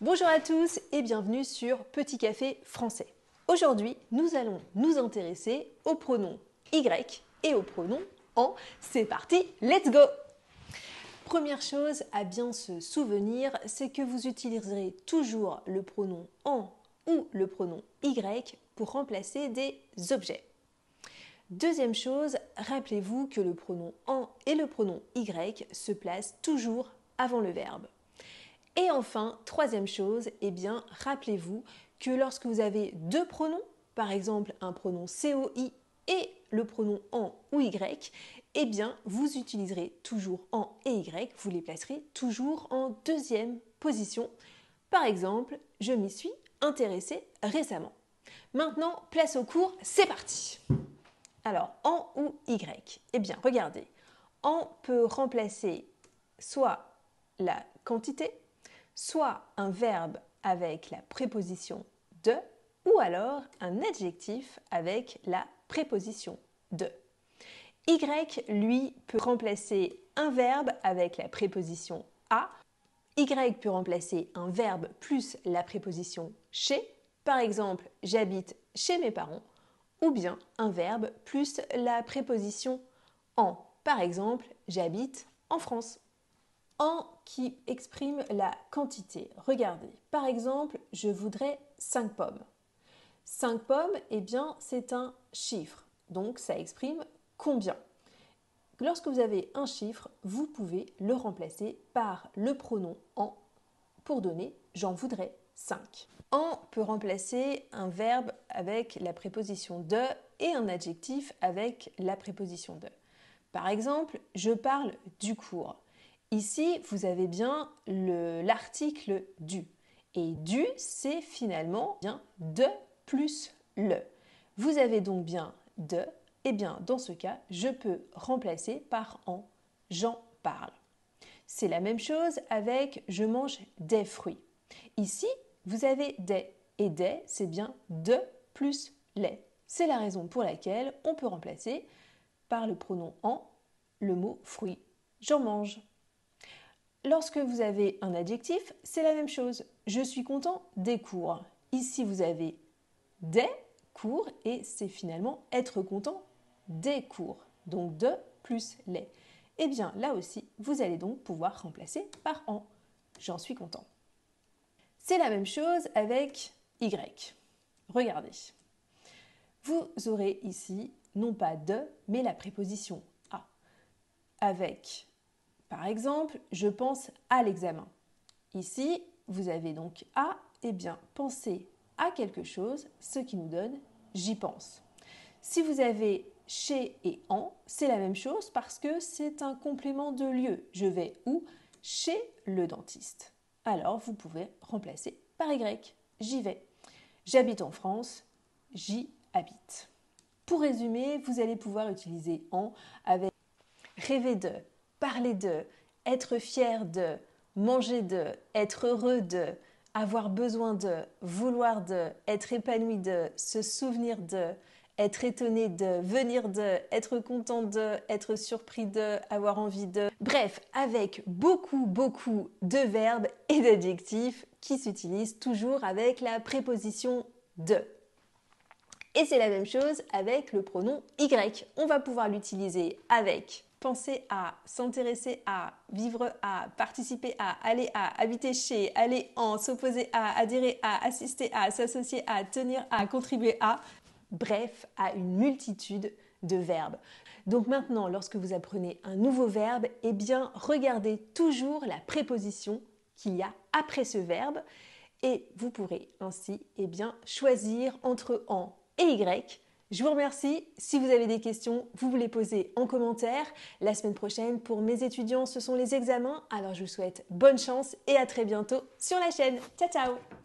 Bonjour à tous et bienvenue sur Petit Café Français. Aujourd'hui, nous allons nous intéresser aux pronoms Y et aux pronoms en. C'est parti, let's go! Première chose à bien se souvenir, c'est que vous utiliserez toujours le pronom en ou le pronom Y pour remplacer des objets. Deuxième chose, rappelez-vous que le pronom en et le pronom Y se placent toujours avant le verbe. Et enfin, troisième chose, rappelez-vous que lorsque vous avez deux pronoms, par exemple un pronom COI et le pronom en ou Y, vous utiliserez toujours en et Y, vous les placerez toujours en deuxième position. Par exemple, je m'y suis intéressée récemment. Maintenant, place au cours, c'est parti! Alors, en ou Y? Regardez, en peut remplacer soit la quantité, soit un verbe avec la préposition de, ou alors un adjectif avec la préposition de. Y, lui, peut remplacer un verbe avec la préposition à. Y peut remplacer un verbe plus la préposition chez. Par exemple, j'habite chez mes parents. Ou bien un verbe plus la préposition en. Par exemple, j'habite en France. En qui exprime la quantité. Regardez, par exemple, je voudrais 5 pommes. 5 pommes, c'est un chiffre. Donc, ça exprime combien. Lorsque vous avez un chiffre, vous pouvez le remplacer par le pronom en pour donner j'en voudrais 5. En peut remplacer un verbe avec la préposition de et un adjectif avec la préposition de. Par exemple, je parle du cours. Ici, vous avez bien l'article du. Et du, c'est finalement bien de plus le. Vous avez donc bien de. Dans ce cas, je peux remplacer par en. J'en parle. C'est la même chose avec je mange des fruits. Ici, vous avez des. Et des, c'est bien de plus les. C'est la raison pour laquelle on peut remplacer par le pronom en le mot fruit. J'en mange. Lorsque vous avez un adjectif, c'est la même chose. Je suis content des cours. Ici, vous avez des cours et c'est finalement être content des cours. Donc de plus les. Là aussi, vous allez donc pouvoir remplacer par en. J'en suis content. C'est la même chose avec Y. Regardez. Vous aurez ici non pas de, mais la préposition à. Avec, par exemple, je pense à l'examen. Ici, vous avez donc à, penser à quelque chose, ce qui nous donne j'y pense. Si vous avez chez et en, c'est la même chose parce que c'est un complément de lieu. Je vais où? Chez le dentiste. Alors, vous pouvez remplacer par Y. J'y vais. J'habite en France. J'y habite. Pour résumer, vous allez pouvoir utiliser en avec rêver de, parler de, être fier de, manger de, être heureux de, avoir besoin de, vouloir de, être épanoui de, se souvenir de, être étonné de, venir de, être content de, être surpris de, avoir envie de. Bref, avec beaucoup de verbes et d'adjectifs qui s'utilisent toujours avec la préposition de. Et c'est la même chose avec le pronom Y. On va pouvoir l'utiliser avec penser à, s'intéresser à, vivre à, participer à, aller à, habiter chez, aller en, s'opposer à, adhérer à, assister à, s'associer à, tenir à, contribuer à. Bref, à une multitude de verbes. Donc maintenant, lorsque vous apprenez un nouveau verbe, regardez toujours la préposition qu'il y a après ce verbe et vous pourrez ainsi choisir entre en et Y. Je vous remercie. Si vous avez des questions, vous les posez en commentaire. La semaine prochaine, pour mes étudiants, ce sont les examens. Alors je vous souhaite bonne chance et à très bientôt sur la chaîne. Ciao, ciao!